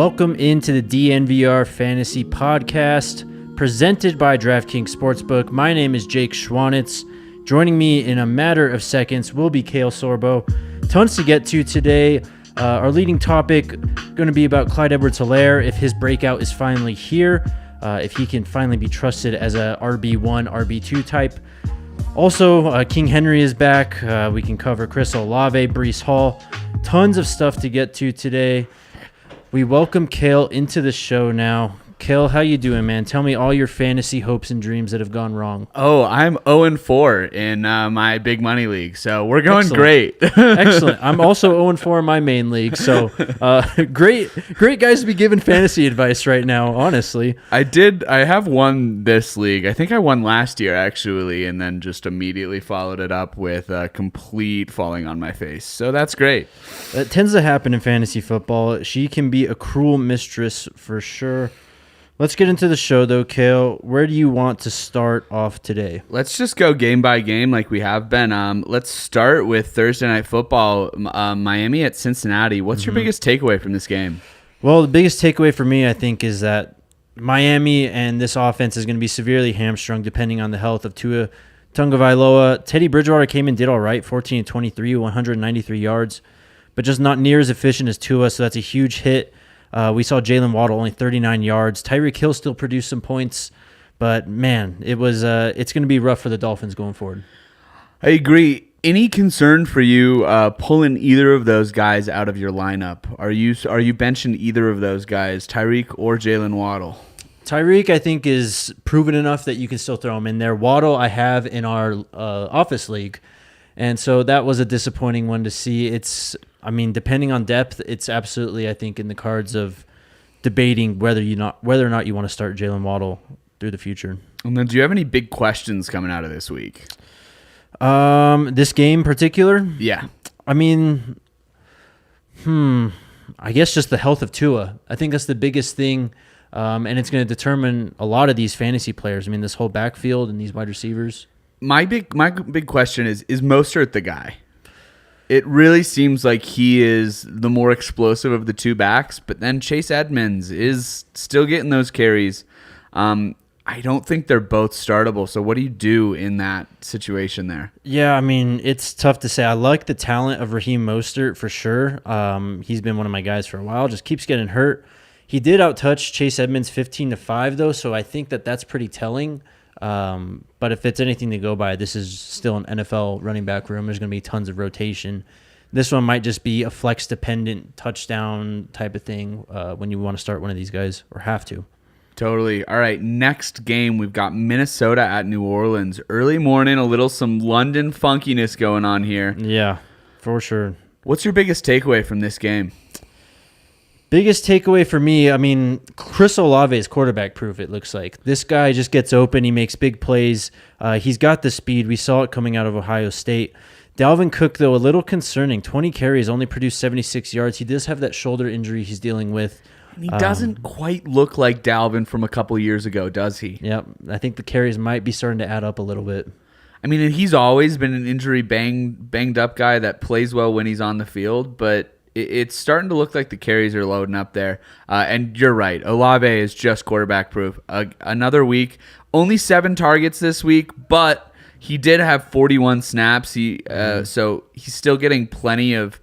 Welcome into the DNVR Fantasy Podcast, presented by DraftKings Sportsbook. My name is Jake Schwanitz. Joining me in a matter of seconds will be Kale Sorbo. Tons to get to today. Our leading topic going to be about Clyde Edwards-Helaire, if his breakout is finally here, if he can finally be trusted as a RB1, RB2 type. Also, King Henry is back. We can cover Chris Olave, Breece Hall. Tons of stuff to get to today. We welcome Kale into the show now. Kale, how you doing, man? Tell me all your fantasy hopes and dreams that have gone wrong. Oh, I'm 0-4 in my big money league, so we're going Excellent. great. Excellent. I'm also 0-4 in my main league, so great guys to be giving fantasy advice right now, honestly. I have won this league. I think I won last year, actually, and then just immediately followed it up with a complete falling on my face. So that's great. That tends to happen in fantasy football. She can be a cruel mistress for sure. Let's get into the show, though, Kale. Where do you want to start off today? Let's just go game by game like we have been. Let's start with Thursday Night Football, Miami at Cincinnati. What's your biggest takeaway from this game? Well, the biggest takeaway for me, I think, is that Miami and this offense is going to be severely hamstrung depending on the health of Tua Tagovailoa. Teddy Bridgewater came and did all right, 14-23, 193 yards, but just not near as efficient as Tua, so that's a huge hit. We saw Jalen Waddle only 39 yards. Tyreek Hill still produced some points, but man, it's going to be rough for the Dolphins going forward. I agree. Any concern for you pulling either of those guys out of your lineup? Are you benching either of those guys, Tyreek or Jalen Waddle? Tyreek, I think, is proven enough that you can still throw him in there. Waddle, I have in our office league, and so that was a disappointing one to see. Depending on depth, it's absolutely, I think, in the cards of debating whether or not you want to start Jalen Waddle through the future. And then, do you have any big questions coming out of this week? This game in particular? Yeah. I guess just the health of Tua. I think that's the biggest thing, and it's going to determine a lot of these fantasy players. This whole backfield and these wide receivers. My big question is Mostert the guy? It really seems like he is the more explosive of the two backs, but then Chase Edmonds is still getting those carries. I don't think they're both startable, so what do you do in that situation there? Yeah, it's tough to say. I like the talent of Raheem Mostert for sure. He's been one of my guys for a while, just keeps getting hurt. He did outtouch Chase Edmonds 15-5, though, so I think that's pretty telling. But if it's anything to go by, this is still an NFL running back room. There's going to be tons of rotation. This one might just be a flex-dependent touchdown type of thing when you want to start one of these guys or have to. Totally. All right, next game, we've got Minnesota at New Orleans. Early morning, some London funkiness going on here. Yeah, for sure. What's your biggest takeaway from this game? Biggest takeaway for me, Chris Olave is quarterback proof, it looks like. This guy just gets open. He makes big plays. He's got the speed. We saw it coming out of Ohio State. Dalvin Cook, though, a little concerning. 20 carries, only produced 76 yards. He does have that shoulder injury he's dealing with. He doesn't quite look like Dalvin from a couple years ago, does he? Yep. I think the carries might be starting to add up a little bit. And he's always been an injury banged up guy that plays well when he's on the field, but it's starting to look like the carries are loading up there. And you're right. Olave is just quarterback proof. Another week. Only 7 targets this week, but he did have 41 snaps. So he's still getting plenty of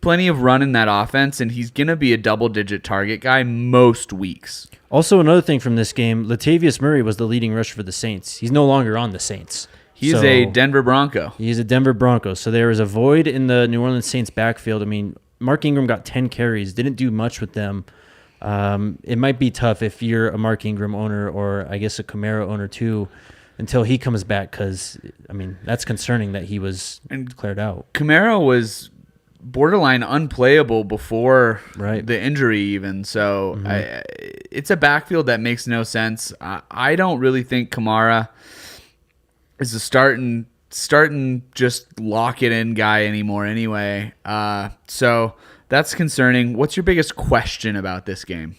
run in that offense, and he's going to be a double-digit target guy most weeks. Also, another thing from this game, Latavius Murray was the leading rusher for the Saints. He's no longer on the Saints. He's a Denver Bronco. He's a Denver Bronco. So there is a void in the New Orleans Saints backfield. Mark Ingram got 10 carries, didn't do much with them. It might be tough if you're a Mark Ingram owner or I guess a Kamara owner too until he comes back because, that's concerning that he was declared out. Kamara was borderline unplayable before the injury even. So it's a backfield that makes no sense. I don't really think Kamara is a starting just lock it in guy anymore anyway. So that's concerning. What's your biggest question about this game?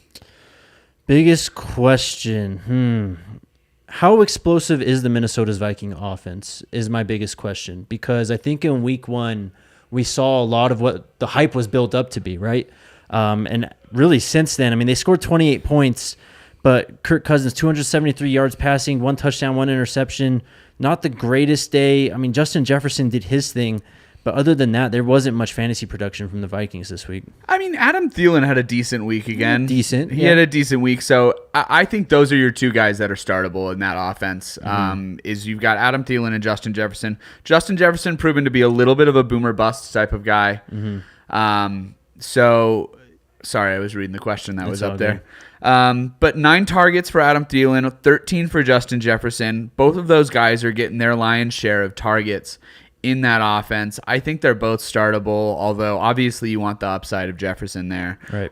Biggest question. How explosive is the Minnesota's Viking offense is my biggest question, because I think in week 1 we saw a lot of what the hype was built up to be, right? And really since then, I mean, they scored 28 points, but Kirk Cousins, 273 yards passing, 1 touchdown, 1 interception. Not the greatest day. I mean, Justin Jefferson did his thing, but other than that, there wasn't much fantasy production from the Vikings this week. I mean, Adam Thielen had a decent week again. Decent. He had a decent week. So I think those are your two guys that are startable in that offense. Is you've got Adam Thielen and Justin Jefferson. Justin Jefferson proven to be a little bit of a boomer bust type of guy. So sorry, I was reading the question that was up there. But 9 targets for Adam Thielen, 13 for Justin Jefferson. Both of those guys are getting their lion's share of targets in that offense. I think they're both startable, although obviously you want the upside of Jefferson there. Right.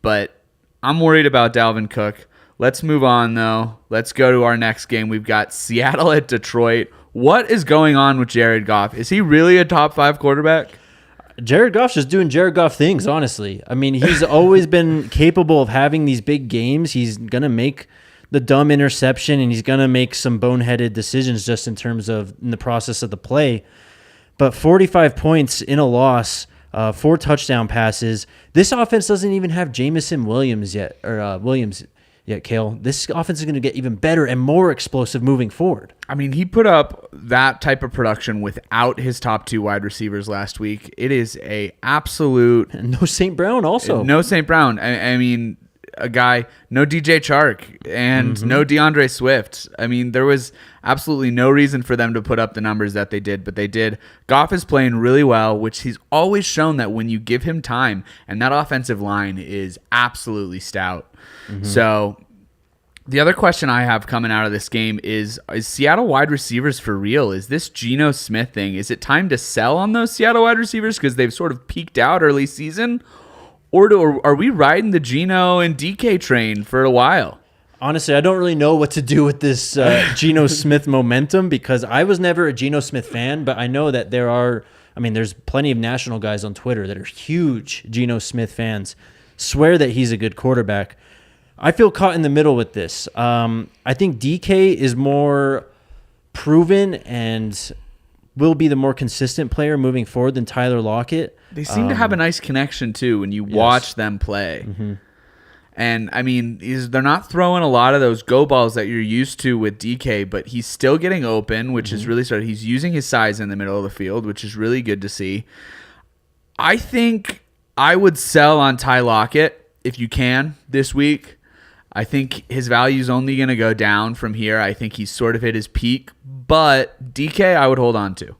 But I'm worried about Dalvin Cook. Let's move on, though. Let's go to our next game. We've got Seattle at Detroit. What is going on with Jared Goff? Is he really a top 5 quarterback? Jared Goff's just doing Jared Goff things, honestly. I mean, he's always been capable of having these big games. He's going to make the dumb interception, and he's going to make some boneheaded decisions just in terms of in the process of the play. But 45 points in a loss, 4 touchdown passes. This offense doesn't even have Jamison Williams yet, Kale. This offense is going to get even better and more explosive moving forward. I mean, he put up that type of production without his top 2 wide receivers last week. It is a absolute... And no St. Brown also. No St. Brown. I mean... a guy, no DJ Chark and no DeAndre Swift. I mean, there was absolutely no reason for them to put up the numbers that they did, but they did. Goff is playing really well, which he's always shown that when you give him time, and that offensive line is absolutely stout. So the other question I have coming out of this game is Seattle wide receivers for real? Is this Geno Smith thing? Is it time to sell on those Seattle wide receivers because they've sort of peaked out early season? Or are we riding the Geno and DK train for a while? Honestly, I don't really know what to do with this Geno Smith momentum because I was never a Geno Smith fan, but I know that there's plenty of national guys on Twitter that are huge Geno Smith fans, swear that he's a good quarterback. I feel caught in the middle with this. I think DK is more proven and will be the more consistent player moving forward than Tyler Lockett. They seem to have a nice connection, too, when you watch them play. And, I mean, they're not throwing a lot of those go balls that you're used to with DK, but he's still getting open, which is really started. He's using his size in the middle of the field, which is really good to see. I think I would sell on Ty Lockett if you can this week. I think his value is only going to go down from here. I think he's sort of hit his peak, but DK I would hold on to.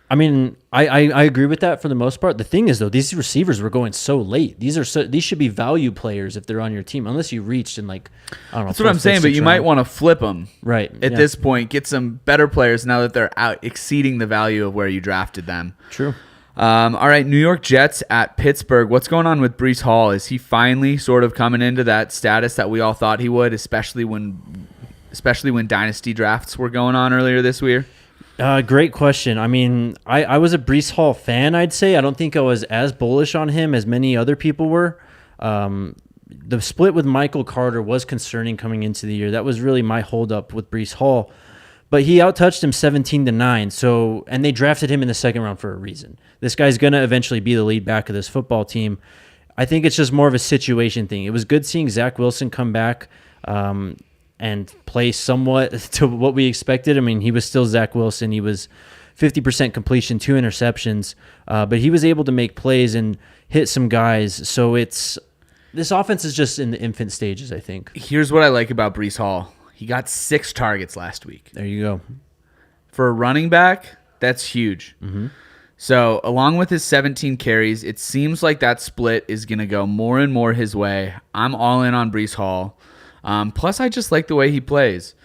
I mean, I agree with that for the most part. The thing is, though, these receivers were going so late. These should be value players if they're on your team, unless you reached in That's what I'm saying, but you might want to flip them right at this point. Get some better players now that they're out exceeding the value of where you drafted them. True. All right, New York Jets at Pittsburgh. What's going on with Breece Hall? Is he finally sort of coming into that status that we all thought he would, especially when dynasty drafts were going on earlier this year? Great question. I mean, I was a Breece Hall fan, I'd say. I don't think I was as bullish on him as many other people were. The split with Michael Carter was concerning coming into the year. That was really my holdup with Breece Hall. But he outtouched him 17-9. So, and they drafted him in the second round for a reason. This guy's going to eventually be the lead back of this football team. I think it's just more of a situation thing. It was good seeing Zach Wilson come back and play somewhat to what we expected. I mean, he was still Zach Wilson. He was 50% completion, 2 interceptions, but he was able to make plays and hit some guys. So this offense is just in the infant stages, I think. Here's what I like about Breece Hall. He got 6 targets last week. There you go. For a running back, that's huge. So along with his 17 carries, it seems like that split is going to go more and more his way. I'm all in on Breece Hall. Plus, I just like the way he plays.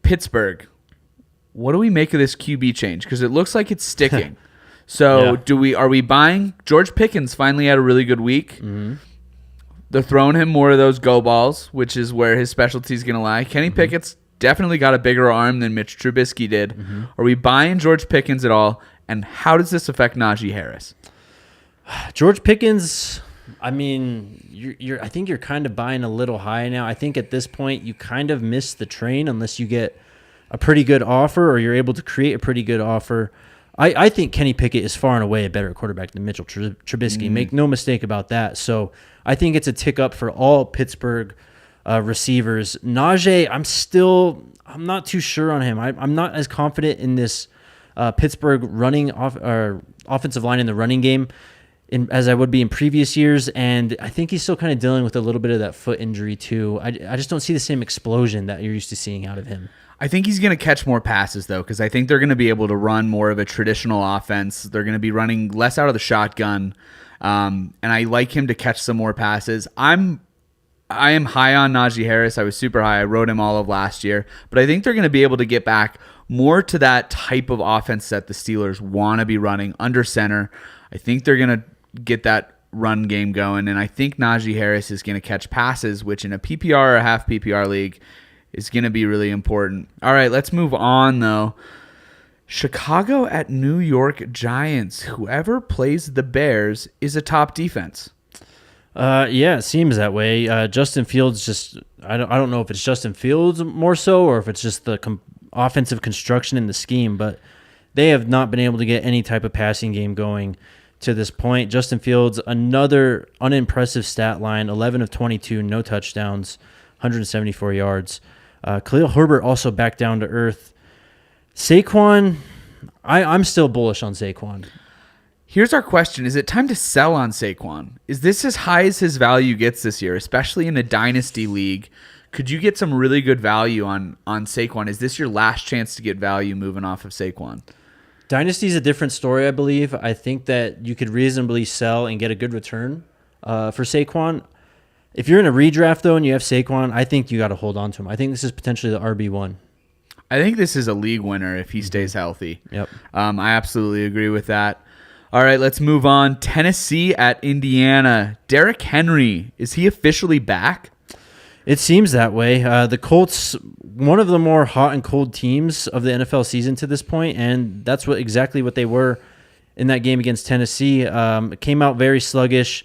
Pittsburgh, what do we make of this QB change? Because it looks like it's sticking. So are we buying? George Pickens finally had a really good week. They're throwing him more of those go balls, which is where his specialty is going to lie. Kenny Pickett's definitely got a bigger arm than Mitch Trubisky did. Are we buying George Pickens at all? And how does this affect Najee Harris? George Pickens, I mean, I think you're kind of buying a little high now. I think at this point you kind of miss the train unless you get a pretty good offer or you're able to create a pretty good offer. I think Kenny Pickett is far and away a better quarterback than Mitchell Trubisky. Make no mistake about that. So I think it's a tick up for all Pittsburgh receivers. Najee, I'm not too sure on him. I'm not as confident in this Pittsburgh offensive line in the running game as I would be in previous years, and I think he's still kind of dealing with a little bit of that foot injury too. I just don't see the same explosion that you're used to seeing out of him. I think he's going to catch more passes, though, because I think they're going to be able to run more of a traditional offense. They're going to be running less out of the shotgun, and I like him to catch some more passes. I am high on Najee Harris. I was super high. I wrote him all of last year, but I think they're going to be able to get back more to that type of offense that the Steelers want to be running under center. I think they're going to get that run game going, and I think Najee Harris is going to catch passes, which in a PPR or a half PPR league is going to be really important. All right, let's move on, though. Chicago at New York Giants. Whoever plays the Bears is a top defense. Yeah, it seems that way. Justin Fields I don't know if it's Justin Fields more so or if it's just the offensive construction in the scheme, but they have not been able to get any type of passing game going to this point. Justin Fields, another unimpressive stat line, 11 of 22, no touchdowns, 174 yards. Khalil Herbert also back down to earth. Saquon, I'm still bullish on Saquon. Here's our question. Is it time to sell on Saquon? Is this as high as his value gets this year, especially in a dynasty league? Could you get some really good value on Saquon? Is this your last chance to get value moving off of Saquon? Dynasty is a different story, I believe. I think that you could reasonably sell and get a good return for Saquon. If you're in a redraft, though, and you have Saquon, I think you got to hold on to him. I think this is potentially the RB1. I think this is a league winner if he stays healthy. Yep. I absolutely agree with that. All right, let's move on. Tennessee at Indiana. Derrick Henry, is he officially back? It seems that way. The Colts, one of the more hot and cold teams of the NFL season to this point, and that's exactly what they were in that game against Tennessee. It came out very sluggish.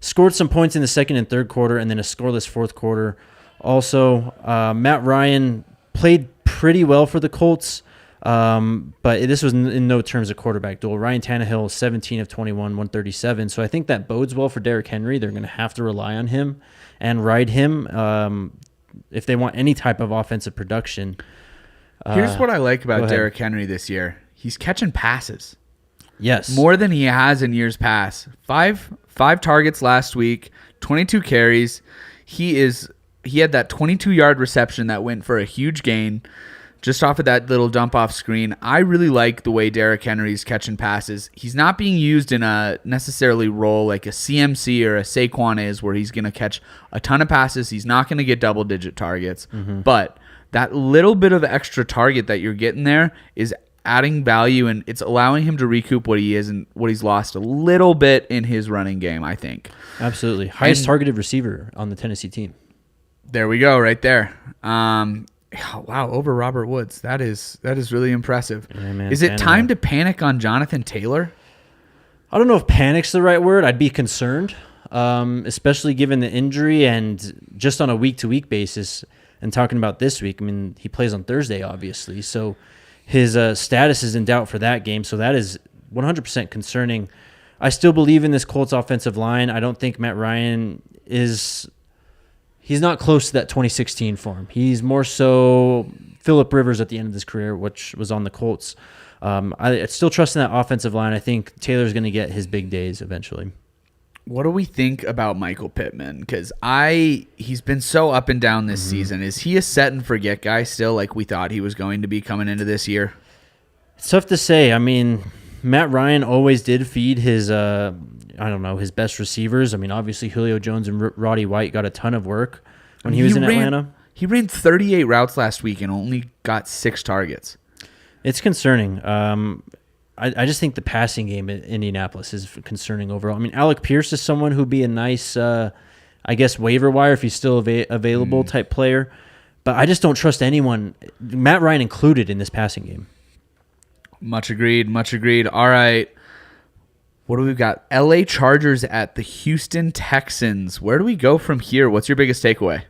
Scored some points in the second and third quarter, and then a scoreless fourth quarter. Also, Matt Ryan played pretty well for the Colts, but this was in no terms a quarterback duel. Ryan Tannehill, 17 of 21, 137. So I think that bodes well for Derrick Henry. They're going to have to rely on him and ride him if they want any type of offensive production. Here's what I like about Derrick Henry this year. He's catching passes. Yes. More than he has in years past. Five targets last week, 22 carries. He had that 22-yard reception that went for a huge gain just off of that little dump-off screen. I really like the way Derrick Henry's catching passes. He's not being used in a necessarily role like a CMC or a Saquon is, where he's going to catch a ton of passes. He's not going to get double-digit targets. Mm-hmm. But that little bit of extra target that you're getting there is adding value, and it's allowing him to recoup what he is and what he's lost a little bit in his running game, I think. Absolutely. Highest targeted receiver on the Tennessee team. There we go, right there. Wow, over Robert Woods. That is really impressive. Yeah, man, is it time to panic on Jonathan Taylor? I don't know if panic's the right word. I'd be concerned, especially given the injury and just on a week-to-week basis. And talking about this week, I mean, he plays on Thursday, obviously. So his status is in doubt for that game. So that is 100% concerning. I still believe in this Colts offensive line. I don't think Matt Ryan is... He's not close to that 2016 form. He's more so Phillip Rivers at the end of his career, which was on the Colts. I still trust in that offensive line. I think Taylor's going to get his big days eventually. What do we think about Michael Pittman? Because he's been so up and down this season. Is he a set and forget guy still, like we thought he was going to be coming into this year? It's tough to say. I mean, Matt Ryan always did feed his his best receivers. I mean, obviously Julio Jones and Roddy White got a ton of work when he was in Atlanta. He ran 38 routes last week and only got 6 targets. It's concerning. I just think the passing game in Indianapolis is concerning overall. I mean, Alec Pierce is someone who'd be a nice, waiver wire if he's still available type player. But I just don't trust anyone, Matt Ryan included, in this passing game. Much agreed. All right. What do we got? LA Chargers at the Houston Texans. Where do we go from here? What's your biggest takeaway?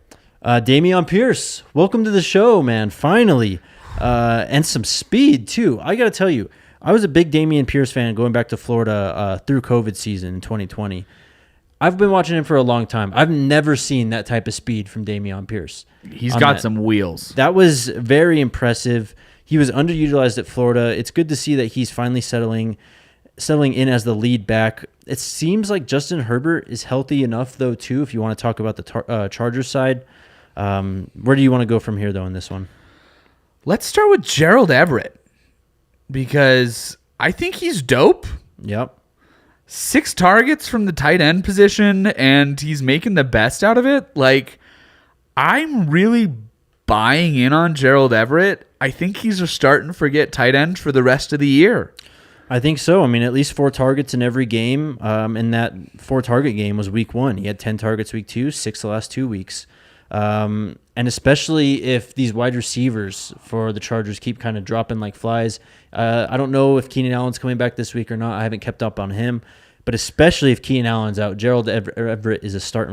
Dameon Pierce, welcome to the show, man. Finally. And some speed, too. I got to tell you, I was a big Dameon Pierce fan going back to Florida through COVID season in 2020. I've been watching him for a long time. I've never seen that type of speed from Dameon Pierce. He's got some wheels. That was very impressive. He was underutilized at Florida. It's good to see that he's finally settling in as the lead back. It seems like Justin Herbert is healthy enough, though, too, if you want to talk about the Chargers side. Where do you want to go from here, though, in this one? Let's start with Gerald Everett, because I think he's dope. Yep. 6 targets from the tight end position, and he's making the best out of it. Like, I'm really buying in on Gerald Everett. I think he's starting to forget tight ends for the rest of the year. I think so. I mean, at least 4 targets in every game. And that 4-target game was week 1. He had 10 targets week 2, 6 the last 2 weeks. And especially if these wide receivers for the Chargers keep kind of dropping like flies. I don't know if Keenan Allen's coming back this week or not. I haven't kept up on him. But especially if Keenan Allen's out, Gerald Everett is a start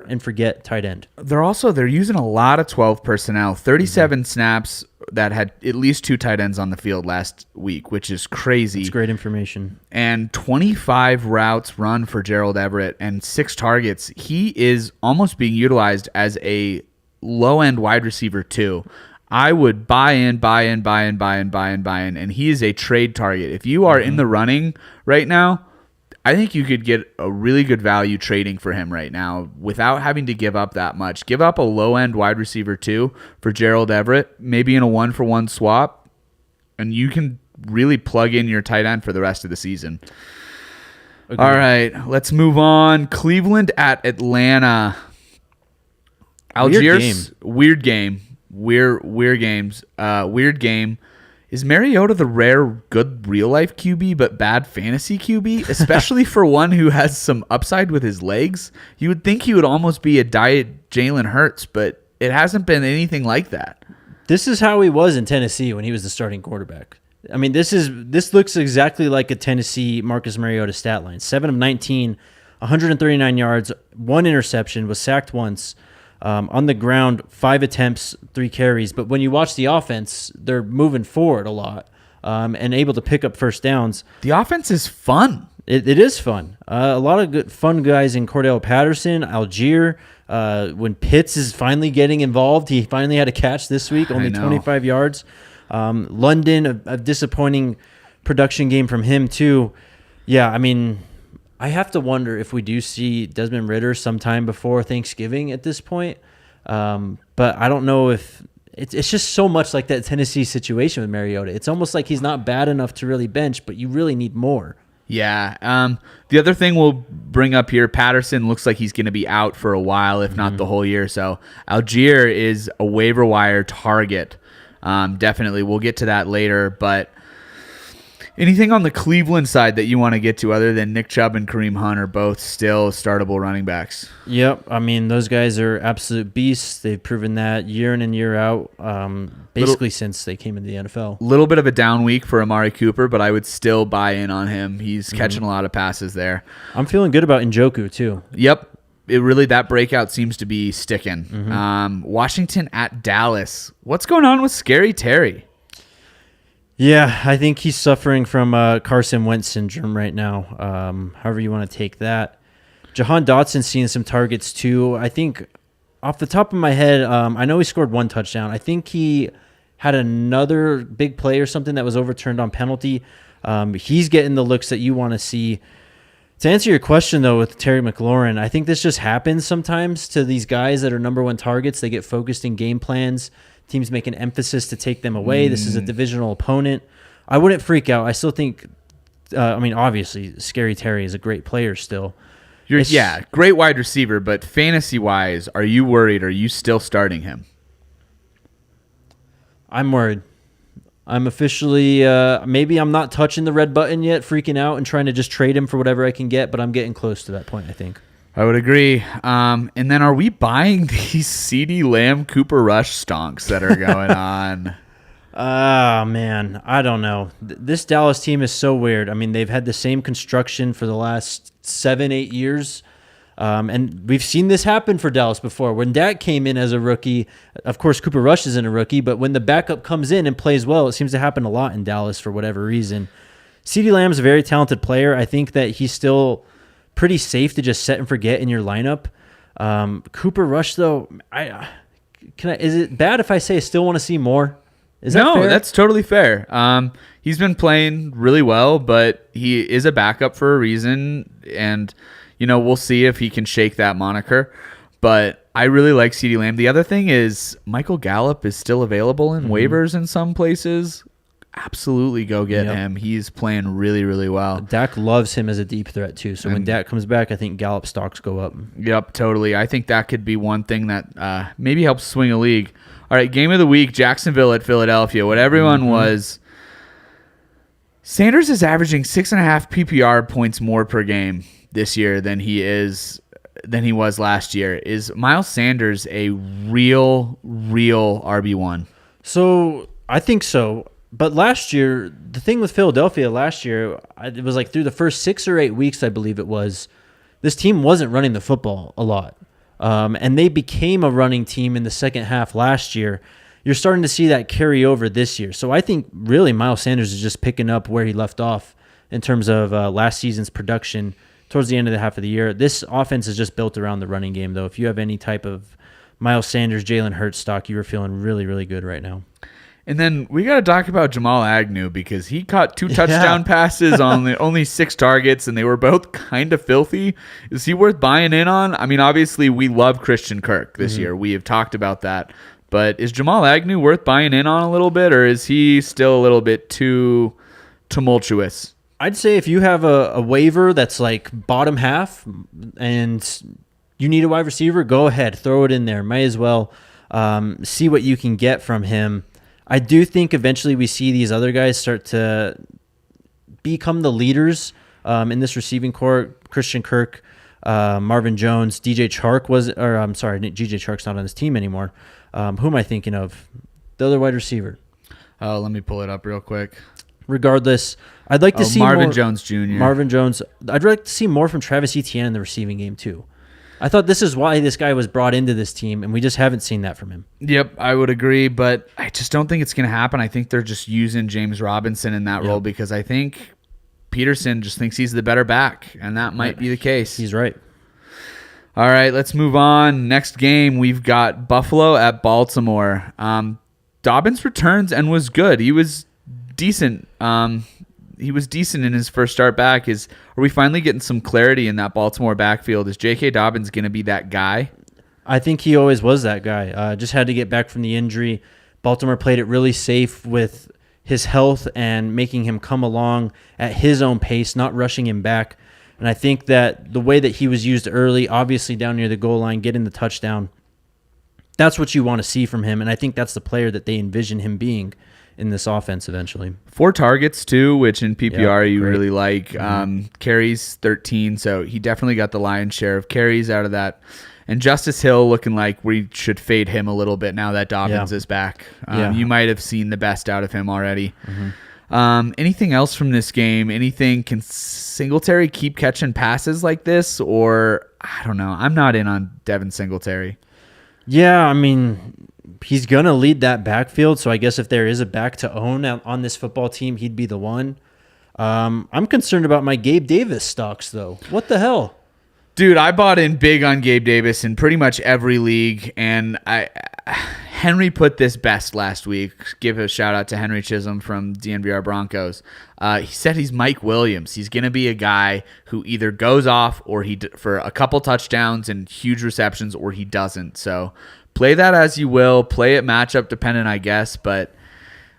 and forget tight end. They're using a lot of 12 personnel, 37 snaps that had at least 2 tight ends on the field last week, which is crazy. It's great information. And 25 routes run for Gerald Everett and 6 targets. He is almost being utilized as a low-end wide receiver too. I would buy in, and he is a trade target. If you are in the running right now, I think you could get a really good value trading for him right now without having to give up that much. Give up a low-end wide receiver too for Gerald Everett, maybe in a 1-for-1 swap, and you can really plug in your tight end for the rest of the season. Agreed. All right, let's move on. Cleveland at Atlanta. Algiers, weird game. Weird game. Is Mariota the rare good real-life QB but bad fantasy QB, especially for one who has some upside with his legs? You would think he would almost be a diet Jalen Hurts, but it hasn't been anything like that. This is how he was in Tennessee when he was the starting quarterback. I mean, this looks exactly like a Tennessee Marcus Mariota stat line. 7 of 19, 139 yards, 1 interception, was sacked once. On the ground, 5 attempts, 3 carries. But when you watch the offense, they're moving forward a lot and able to pick up first downs. The offense is fun. It is fun. A lot of good fun guys in Cordell Patterson, Algier. When Pitts is finally getting involved, he finally had a catch this week, only 25 yards. London, a disappointing production game from him too. Yeah, I mean, I have to wonder if we do see Desmond Ridder sometime before Thanksgiving at this point. But I don't know if it's just so much like that Tennessee situation with Mariota. It's almost like he's not bad enough to really bench, but you really need more. Yeah. The other thing we'll bring up here, Patterson looks like he's going to be out for a while, if not the whole year. So Algier is a waiver wire target. Definitely. We'll get to that later, but anything on the Cleveland side that you want to get to other than Nick Chubb and Kareem Hunt are both still startable running backs? Yep. I mean, those guys are absolute beasts. They've proven that year in and year out, basically since they came into the NFL. A little bit of a down week for Amari Cooper, but I would still buy in on him. He's catching a lot of passes there. I'm feeling good about Njoku, too. Yep. That breakout seems to be sticking. Washington at Dallas. What's going on with Scary Terry? Yeah, I think he's suffering from Carson Wentz syndrome right now, however you want to take that. Jahan Dotson's seeing some targets too. I think off the top of my head, I know he scored 1 touchdown. I think he had another big play or something that was overturned on penalty. He's getting the looks that you want to see. To answer your question, though, with Terry McLaurin, I think this just happens sometimes to these guys that are number 1 targets. They get focused in game plans. Teams make an emphasis to take them away. This is a divisional opponent. I wouldn't freak out. I still think, obviously, Scary Terry is a great player still. Great wide receiver, but fantasy-wise, are you worried? Are you still starting him? I'm worried. I'm officially, maybe I'm not touching the red button yet, freaking out and trying to just trade him for whatever I can get, but I'm getting close to that point, I think. I would agree. And then are we buying these CeeDee Lamb Cooper Rush stonks that are going on? Man, I don't know. This Dallas team is so weird. I mean, they've had the same construction for the last 7-8 years. And we've seen this happen for Dallas before. When Dak came in as a rookie, of course, Cooper Rush isn't a rookie, but when the backup comes in and plays well, it seems to happen a lot in Dallas for whatever reason. CeeDee Lamb's a very talented player. I think that he's still pretty safe to just set and forget in your lineup. Cooper Rush, though, is it bad if I say I still want to see more? No, that's totally fair. He's been playing really well, but he is a backup for a reason, and we'll see if he can shake that moniker. But I really like CeeDee Lamb. The other thing is Michael Gallup is still available in waivers in some places. Absolutely go get him. He's playing really, really well. Dak loves him as a deep threat too. So when Dak comes back, I think Gallup stocks go up. Yep, totally. I think that could be one thing that maybe helps swing a league. All right, game of the week, Jacksonville at Philadelphia. What everyone was, Sanders is averaging 6.5 PPR points more per game this year than he was last year. Is Miles Sanders a real RB1? So I think so. But last year, the thing with Philadelphia last year, it was like through the first 6 or 8 weeks, I believe it was, this team wasn't running the football a lot. And they became a running team in the second half last year. You're starting to see that carry over this year. So I think really Miles Sanders is just picking up where he left off in terms of last season's production towards the end of the half of the year. This offense is just built around the running game, though. If you have any type of Miles Sanders, Jalen Hurts stock, you are feeling really, really good right now. And then we got to talk about Jamal Agnew because he caught 2 touchdown passes on only 6 targets, and they were both kind of filthy. Is he worth buying in on? I mean, obviously, we love Christian Kirk this year. We have talked about that. But is Jamal Agnew worth buying in on a little bit, or is he still a little bit too tumultuous? I'd say if you have a waiver that's like bottom half and you need a wide receiver, go ahead, throw it in there. Might as well see what you can get from him. I do think eventually we see these other guys start to become the leaders in this receiving core. Christian Kirk, Marvin Jones, DJ Chark DJ Chark's not on this team anymore. Who am I thinking of? The other wide receiver. Let me pull it up real quick. Regardless, I'd like to see Marvin more, Jones Jr. Marvin Jones. I'd like to see more from Travis Etienne in the receiving game too. I thought this is why this guy was brought into this team, and we just haven't seen that from him. Yep, I would agree, but I just don't think it's going to happen. I think they're just using James Robinson in that role because I think Peterson just thinks he's the better back, and that might be the case. He's right. All right, let's move on. Next game, we've got Buffalo at Baltimore. Dobbins returns and was good. He was decent. He was decent in his first start back. Are we finally getting some clarity in that Baltimore backfield? Is J.K. Dobbins going to be that guy? I think he always was that guy. Just had to get back from the injury. Baltimore played it really safe with his health and making him come along at his own pace, not rushing him back. And I think that the way that he was used early, obviously down near the goal line, getting the touchdown, that's what you want to see from him. And I think that's the player that they envision him being in this offense eventually. 4 targets too, which in PPR you great. really like. Carries 13, so he definitely got the lion's share of carries out of that. And Justice Hill looking like we should fade him a little bit now that Dobbins is back. You might have seen the best out of him already. Anything else from this game? Anything? Can Singletary keep catching passes like this? Or, I don't know. I'm not in on Devin Singletary. Yeah, I mean, he's going to lead that backfield, so I guess if there is a back to own on this football team, he'd be the one. I'm concerned about my Gabe Davis stocks, though. What the hell? Dude, I bought in big on Gabe Davis in pretty much every league, and Henry put this best last week. Give a shout-out to Henry Chisholm from DNVR Broncos. He said he's Mike Williams. He's going to be a guy who either goes off or for a couple touchdowns and huge receptions, or he doesn't. So play that as you will. Play it matchup dependent, I guess, but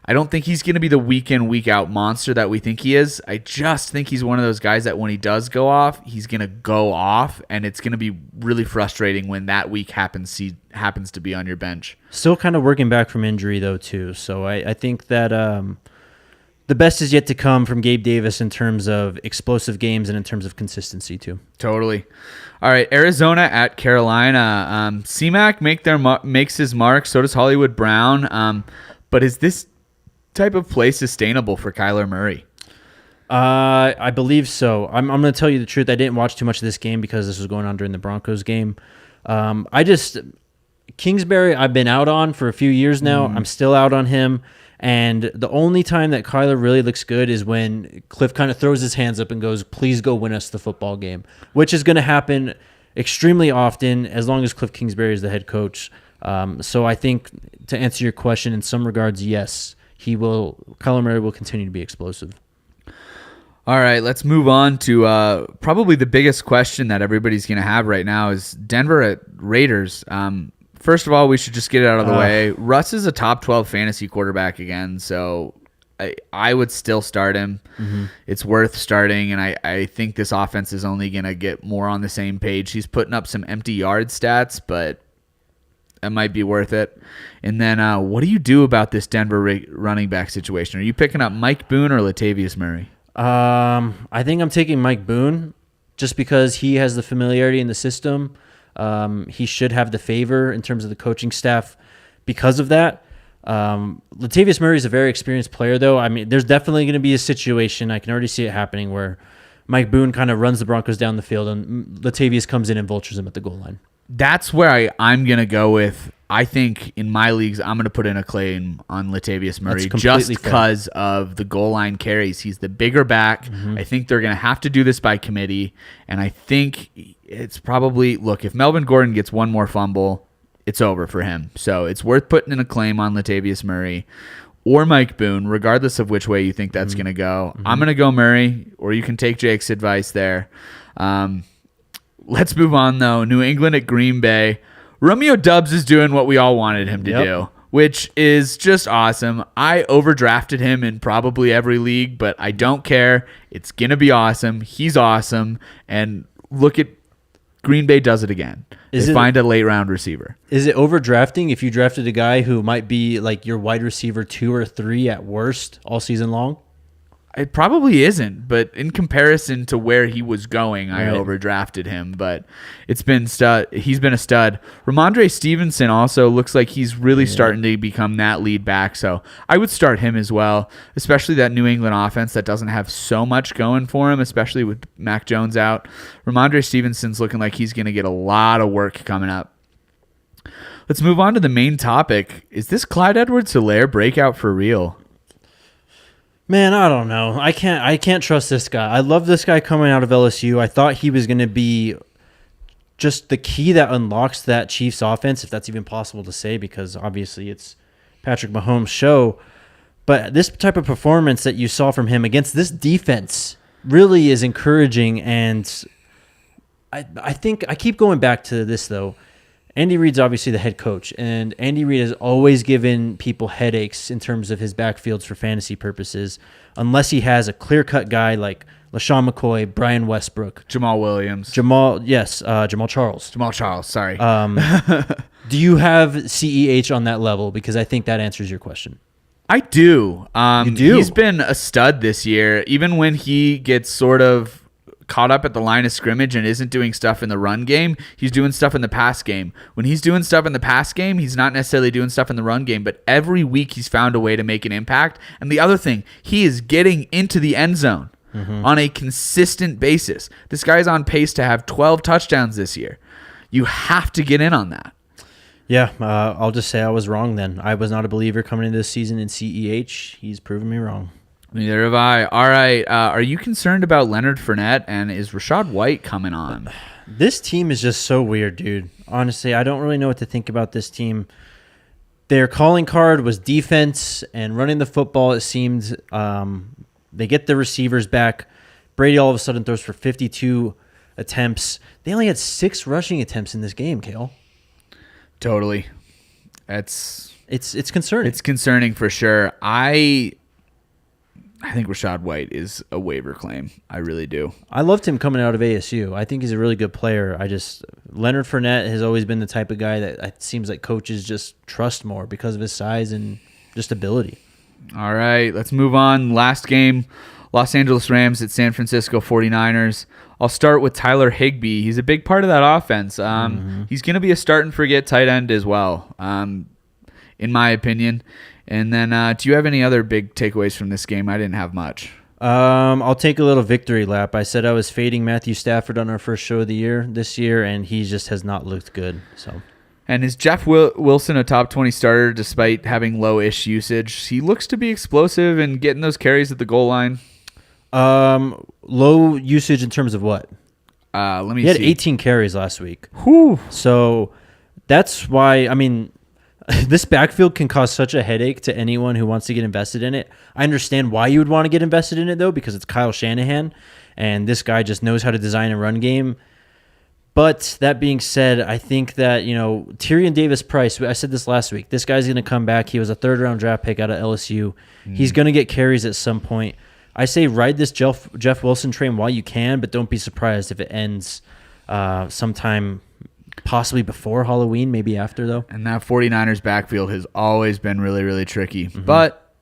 I don't think he's going to be the week in, week out monster that we think he is. I just think he's one of those guys that when he does go off, he's going to go off, and it's going to be really frustrating when that week happens to be on your bench. Still kind of working back from injury, though, too. So I think that the best is yet to come from Gabe Davis in terms of explosive games and in terms of consistency, too. Totally. All right, Arizona at Carolina. C-Mac makes his mark. So does Hollywood Brown. But is this type of play sustainable for Kyler Murray? I believe so. I'm going to tell you the truth. I didn't watch too much of this game because this was going on during the Broncos game. Kingsbury, I've been out on for a few years now. I'm still out on him. And the only time that Kyler really looks good is when Cliff kind of throws his hands up and goes, please go win us the football game, which is going to happen extremely often as long as Cliff Kingsbury is the head coach. So I think to answer your question, in some regards, yes, Kyler Murray will continue to be explosive. All right, let's move on to probably the biggest question that everybody's going to have right now is Denver at Raiders. First of all, we should just get it out of the way. Russ is a top 12 fantasy quarterback again, so I would still start him. Mm-hmm. It's worth starting, and I think this offense is only going to get more on the same page. He's putting up some empty yard stats, but that might be worth it. And then what do you do about this Denver running back situation? Are you picking up Mike Boone or Latavius Murray? I think I'm taking Mike Boone just because he has the familiarity in the system. He should have the favor in terms of the coaching staff because of that. Latavius Murray is a very experienced player, though. I mean, there's definitely going to be a situation, I can already see it happening, where Mike Boone kind of runs the Broncos down the field and Latavius comes in and vultures him at the goal line. That's where I'm going to go with. I think in my leagues, I'm going to put in a claim on Latavius Murray just because of the goal line carries. He's the bigger back. Mm-hmm. I think they're going to have to do this by committee. And I think it's probably, look, if Melvin Gordon gets one more fumble, it's over for him. So it's worth putting in a claim on Latavius Murray or Mike Boone, regardless of which way you think that's going to go. Mm-hmm. I'm going to go Murray, or you can take Jake's advice there. Let's move on, though. New England at Green Bay. Romeo Doubs is doing what we all wanted him to do, which is just awesome. I overdrafted him in probably every league, but I don't care. It's going to be awesome. He's awesome. And look at Green Bay does it again. They find a late-round receiver. Is it overdrafting if you drafted a guy who might be like your wide receiver 2 or 3 at worst all season long? It probably isn't, but in comparison to where he was going, I overdrafted him. But he's been a stud. Ramondre Stevenson also looks like he's really starting to become that lead back. So I would start him as well, especially that New England offense that doesn't have so much going for him, especially with Mac Jones out. Ramondre Stevenson's looking like he's going to get a lot of work coming up. Let's move on to the main topic. Is this Clyde Edwards-Helaire breakout for real? Man, I don't know. I can't trust this guy. I love this guy coming out of LSU. I thought he was going to be just the key that unlocks that Chiefs offense, if that's even possible to say, because obviously it's Patrick Mahomes' show. But this type of performance that you saw from him against this defense really is encouraging. And I think I keep going back to this, though. Andy Reid's obviously the head coach, and Andy Reid has always given people headaches in terms of his backfields for fantasy purposes, unless he has a clear-cut guy like LaShawn McCoy, Brian Westbrook. Jamal Williams. Jamal Charles. Jamal Charles, sorry. Do you have CEH on that level? Because I think that answers your question. I do. You do? He's been a stud this year, even when he gets sort of caught up at the line of scrimmage and isn't doing stuff in the run game. He's doing stuff in the pass game. When he's doing stuff in the pass game, he's not necessarily doing stuff in the run game, but every week he's found a way to make an impact. And the other thing, he is getting into the end zone on a consistent basis. This guy's on pace to have 12 touchdowns this year. You have to get in on that. Yeah, I'll just say I was wrong then. I was not a believer coming into this season in CEH. He's proven me wrong. Neither have I. All right. Are you concerned about Leonard Fournette, and is Rashad White coming on? This team is just so weird, dude. Honestly, I don't really know what to think about this team. Their calling card was defense and running the football, it seemed. They get the receivers back. Brady all of a sudden throws for 52 attempts. They only had 6 rushing attempts in this game, Kale. Totally. It's concerning. It's concerning for sure. I think Rashad White is a waiver claim. I really do. I loved him coming out of ASU. I think he's a really good player. Leonard Fournette has always been the type of guy that it seems like coaches just trust more because of his size and just ability. All right, let's move on. Last game, Los Angeles Rams at San Francisco 49ers. I'll start with Tyler Higbee. He's a big part of that offense. He's going to be a start and forget tight end as well, in my opinion. And then do you have any other big takeaways from this game? I didn't have much. I'll take a little victory lap. I said I was fading Matthew Stafford on our first show of the year this year, and he just has not looked good. So, And is Jeff Wilson a top 20 starter despite having low-ish usage? He looks to be explosive and getting those carries at the goal line. Low usage in terms of what? Let me see. He had 18 carries last week. Whew. So that's why, I mean, this backfield can cause such a headache to anyone who wants to get invested in it. I understand why you would want to get invested in it, though, because it's Kyle Shanahan, and this guy just knows how to design a run game. But that being said, I think that, Tyrion Davis-Price, I said this last week, this guy's going to come back. He was a third-round draft pick out of LSU. He's going to get carries at some point. I say ride this Jeff Wilson train while you can, but don't be surprised if it ends sometime possibly before Halloween, maybe after, though. And that 49ers backfield has always been really, really tricky. Mm-hmm. But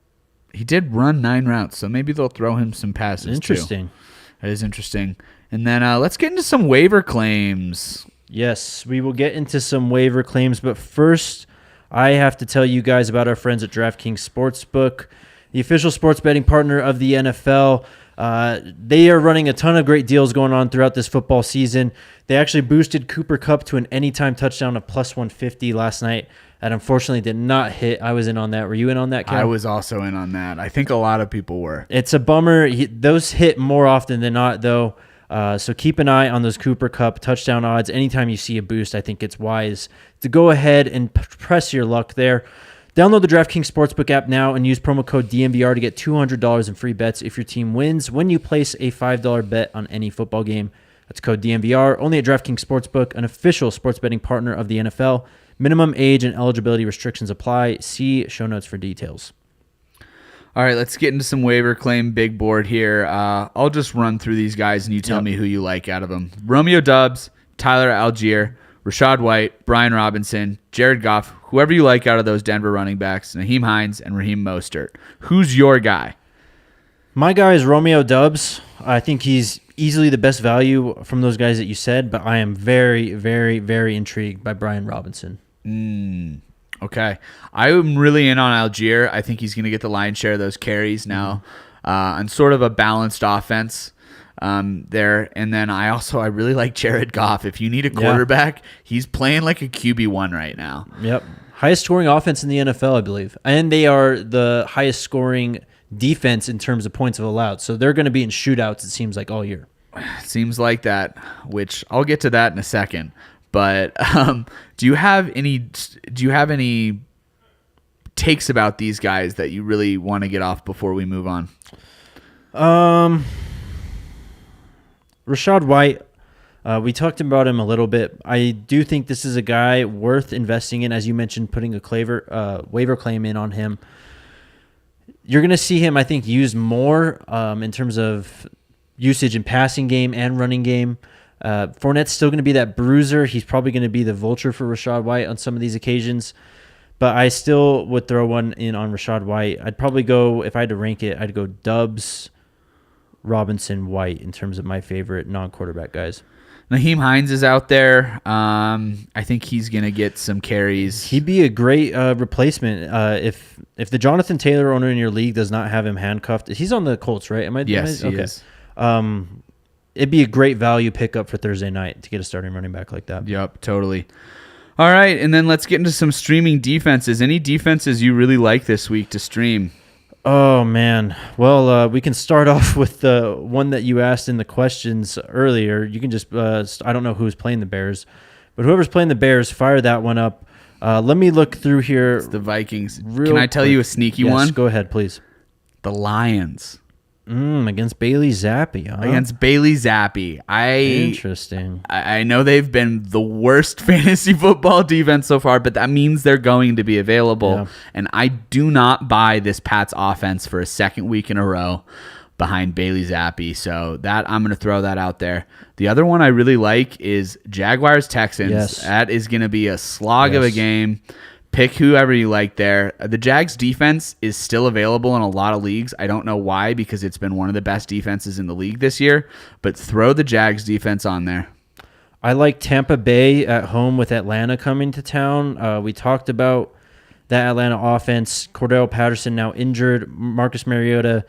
he did run 9 routes, so maybe they'll throw him some passes, Interesting. Too. That is interesting. And then let's get into some waiver claims. Yes, we will get into some waiver claims, but first I have to tell you guys about our friends at DraftKings Sportsbook, the official sports betting partner of the NFL. They are running a ton of great deals going on throughout this football season. They actually boosted Cooper Kupp to an anytime touchdown of plus 150 last night. That unfortunately did not hit. I was in on that. Were you in on that, Cal? I was also in on that. I think a lot of people were. It's a bummer. Those hit more often than not, though. So keep an eye on those Cooper Kupp touchdown odds. Anytime you see a boost, I think it's wise to go ahead and press your luck there. Download the DraftKings Sportsbook app now and use promo code DNVR to get $200 in free bets if your team wins when you place a $5 bet on any football game. That's code DNVR, only at DraftKings Sportsbook, an official sports betting partner of the NFL. Minimum age and eligibility restrictions apply. See show notes for details. All right, let's get into some waiver claim big board here. I'll just run through these guys and you tell me who you like out of them. Romeo Doubs, Tyler Algier, Rashad White, Brian Robinson, Jared Goff, whoever you like out of those Denver running backs, Nyheim Hines, and Raheem Mostert. Who's your guy? My guy is Romeo Doubs. I think he's easily the best value from those guys that you said, but I am very, very, very intrigued by Brian Robinson. Okay. I'm really in on Algier. I think he's going to get the lion's share of those carries now on sort of a balanced offense there. And then I really like Jared Goff. If you need a quarterback, he's playing like a QB1 right now. Yep. Highest scoring offense in the NFL, I believe. And they are the highest scoring defense in terms of points allowed. So they're going to be in shootouts, it seems like, all year. Seems like that, which I'll get to that in a second. But do you have any takes about these guys that you really want to get off before we move on? Rashad White, we talked about him a little bit. I do think this is a guy worth investing in, as you mentioned, putting a waiver claim in on him. You're going to see him, I think, used more in terms of usage in passing game and running game. Fournette's still going to be that bruiser. He's probably going to be the vulture for Rashad White on some of these occasions. But I still would throw one in on Rashad White. I'd probably go, if I had to rank it, I'd go Doubs, Robinson, White in terms of my favorite non-quarterback guys. Nyheim Hines is out there. I think he's going to get some carries. He'd be a great replacement if the Jonathan Taylor owner in your league does not have him handcuffed. He's on the Colts, right? Yes, he is. It'd be a great value pickup for Thursday night to get a starting running back like that. Yep, totally. All right, and then let's get into some streaming defenses. Any defenses you really like this week to stream? Oh, man. Well, we can start off with the one that you asked in the questions earlier. You can just, I don't know who's playing the Bears, but whoever's playing the Bears, fire that one up. Let me look through here. It's the Vikings. Can I tell you a sneaky one? Yes, go ahead, please. The Lions. Against Bailey Zappi, huh? Against Bailey Zappi. Interesting. I know they've been the worst fantasy football defense so far, but that means they're going to be available. Yeah. And I do not buy this Pats offense for a second week in a row behind Bailey Zappi. So that I'm going to throw that out there. The other one I really like is Jaguars Texans. Yes. That is going to be a slog of a game. Pick whoever you like there. The Jags defense is still available in a lot of leagues. I don't know why, because it's been one of the best defenses in the league this year, but throw the Jags defense on there. I like Tampa Bay at home with Atlanta coming to town. We talked about that Atlanta offense. Cordell Patterson now injured. Marcus Mariota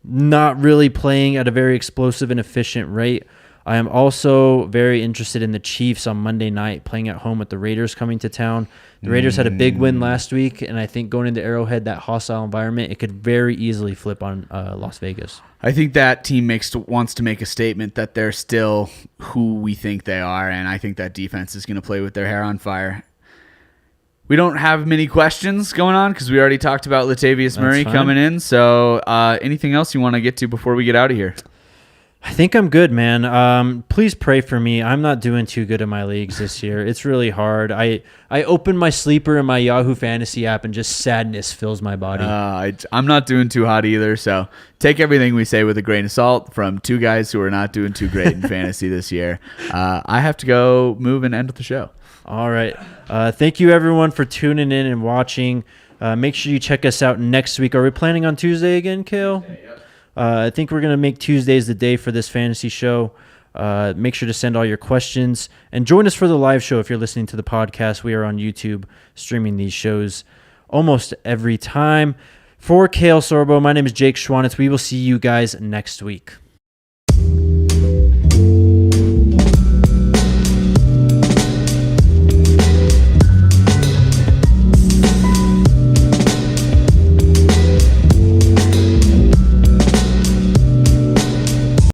not really playing at a very explosive and efficient rate. I am also very interested in the Chiefs on Monday night, playing at home with the Raiders coming to town. The Raiders had a big win last week, and I think going into Arrowhead, that hostile environment, it could very easily flip on Las Vegas. I think that team wants to make a statement that they're still who we think they are, and I think that defense is going to play with their hair on fire. We don't have many questions going on because we already talked about Latavius Murray coming in. So anything else you want to get to before we get out of here? I think I'm good, man. Please pray for me. I'm not doing too good in my leagues this year. It's really hard. I opened my sleeper in my Yahoo Fantasy app and just sadness fills my body. I'm not doing too hot either. So take everything we say with a grain of salt from two guys who are not doing too great in fantasy this year. I have to go move and end the show. All right. Thank you, everyone, for tuning in and watching. Make sure you check us out next week. Are we planning on Tuesday again, Kale? I think we're going to make Tuesdays the day for this fantasy show. Make sure to send all your questions. And join us for the live show if you're listening to the podcast. We are on YouTube streaming these shows almost every time. For Kale Sorbo, my name is Jake Schwanitz. We will see you guys next week.